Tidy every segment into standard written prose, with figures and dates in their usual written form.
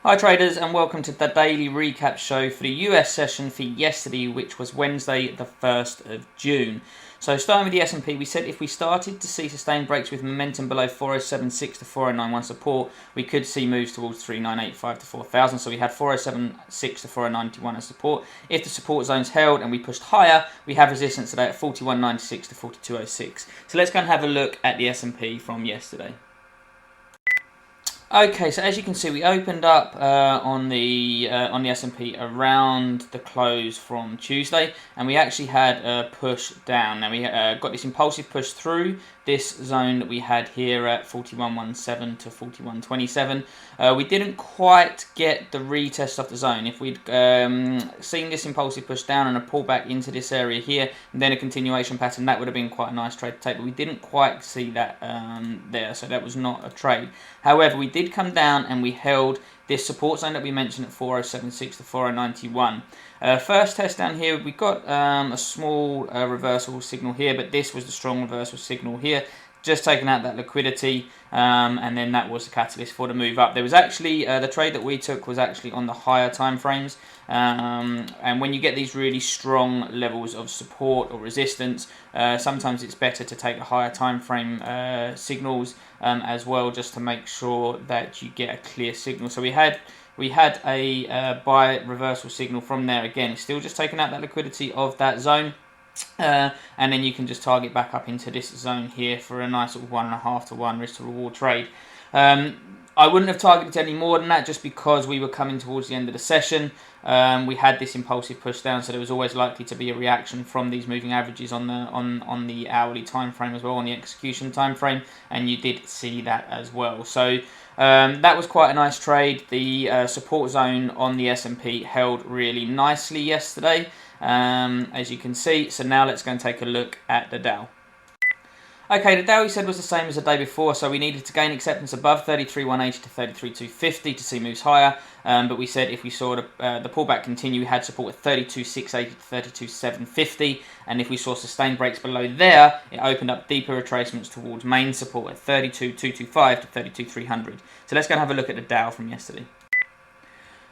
Hi traders, and welcome to the daily recap show for the US session for yesterday, which was Wednesday the 1st of June. So starting with the S&P, we said if we started to see sustained breaks with momentum below 4076 to 4091 support, we could see moves towards 3985 to 4000. So we had 4076 to 4091 as support. If the support zone's held and we pushed higher, we have resistance today at 4196 to 4206. So let's go and have a look at the S&P from yesterday. Okay, so as you can see, we opened up on the S&P around the close from Tuesday, and we actually had a push down. Now we got this impulsive push through this zone that we had here at 4117 to 4127. We didn't quite get the retest of the zone. If we'd seen this impulsive push down and a pullback into this area here, and then a continuation pattern, that would have been quite a nice trade to take. But we didn't quite see that there, so that was not a trade. However, we did come down and we held this support zone that we mentioned at 4076 to 4091. First test down here, we got a small reversal signal here, but this was the strong reversal signal here. Just taking out that liquidity, and then that was the catalyst for the move up. There was actually, the trade that we took was actually on the higher time frames, and when you get these really strong levels of support or resistance, sometimes it's better to take the higher time frame signals as well, just to make sure that you get a clear signal. So we had a buy reversal signal from there. Again, it's still just taking out that liquidity of that zone. And then you can just target back up into this zone here for a nice sort of 1.5 to 1 risk to reward trade. I wouldn't have targeted any more than that, just because we were coming towards the end of the session. We had this impulsive push down, so there was always likely to be a reaction from these moving averages on the hourly time frame as well, on the execution time frame, and you did see that as well. So that was quite a nice trade. The support zone on the S&P held really nicely yesterday, as you can see. So now let's go and take a look at the Dow. Okay, the Dow, we said, was the same as the day before, so we needed to gain acceptance above 33,180 to 33,250 to see moves higher. But we said if we saw the pullback continue, we had support at 32,680 to 32,750, and if we saw sustained breaks below there, it opened up deeper retracements towards main support at 32,225 to 32,300. So let's go and have a look at the Dow from yesterday.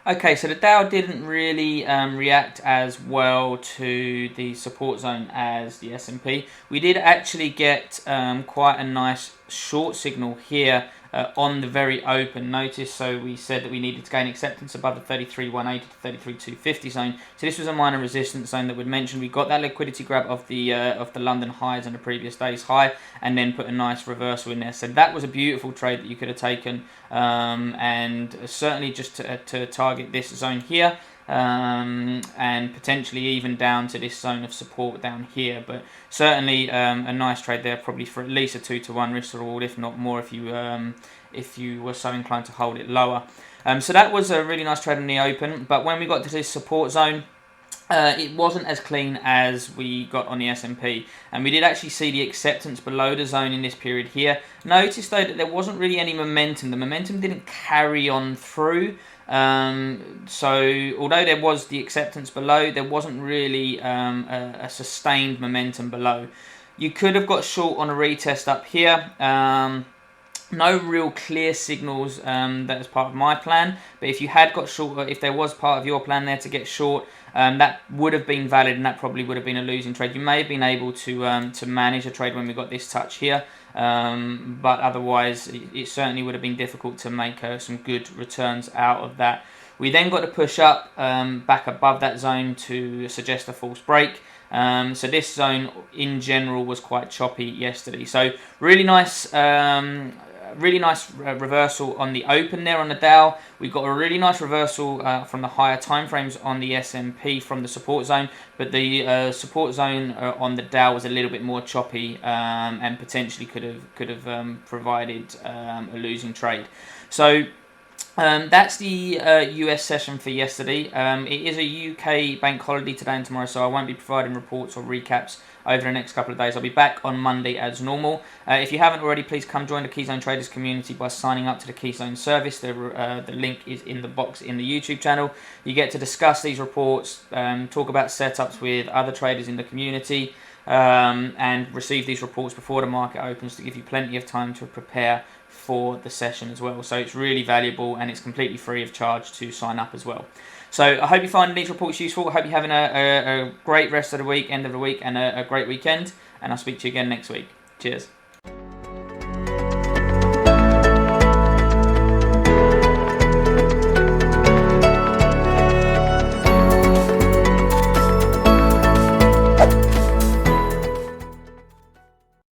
Okay, so the Dow didn't really react as well to the support zone as the S&P. We did actually get quite a nice short signal here on the very open notice. So we said that we needed to gain acceptance above the 33,180 to 33,250 zone. So this was a minor resistance zone that we'd mentioned. We got that liquidity grab of the London highs and the previous day's high, and then put a nice reversal in there. So that was a beautiful trade that you could have taken, and certainly just to target this zone here. And potentially even down to this zone of support down here, but certainly a nice trade there, probably for at least a 2 to 1 risk to reward, if not more, if you were so inclined to hold it lower. So that was a really nice trade in the open, but when we got to this support zone, it wasn't as clean as we got on the S&P, and we did actually see the acceptance below the zone in this period here. Notice though that there wasn't really any momentum. The momentum didn't carry on through. So although there was the acceptance below, there wasn't really a sustained momentum below. You could have got short on a retest up here. No real clear signals that was part of my plan, but if you had got short, if there was part of your plan there to get short, that would have been valid, and that probably would have been a losing trade. You may have been able to manage a trade when we got this touch here, but otherwise it certainly would have been difficult to make some good returns out of that. We then got to push up back above that zone to suggest a false break. So this zone in general was quite choppy yesterday. So really nice reversal on the open there on the Dow. We got a really nice reversal from the higher time frames on the S&P from the support zone, but the support zone on the Dow was a little bit more choppy, and potentially could have provided a losing trade. So that's the US session for yesterday. It is a UK bank holiday today and tomorrow, so I won't be providing reports or recaps over the next couple of days. I'll be back on Monday as normal. If you haven't already, please come join the Keyzone Traders community by signing up to the Keyzone service. The link is in the box in the YouTube channel. You get to discuss these reports, talk about setups with other traders in the community, and receive these reports before the market opens to give you plenty of time to prepare for the session as well. So it's really valuable and it's completely free of charge to sign up as well. So I hope you find these reports useful. I hope you're having a great rest of the week, end of the week, and a great weekend. And I'll speak to you again next week. Cheers.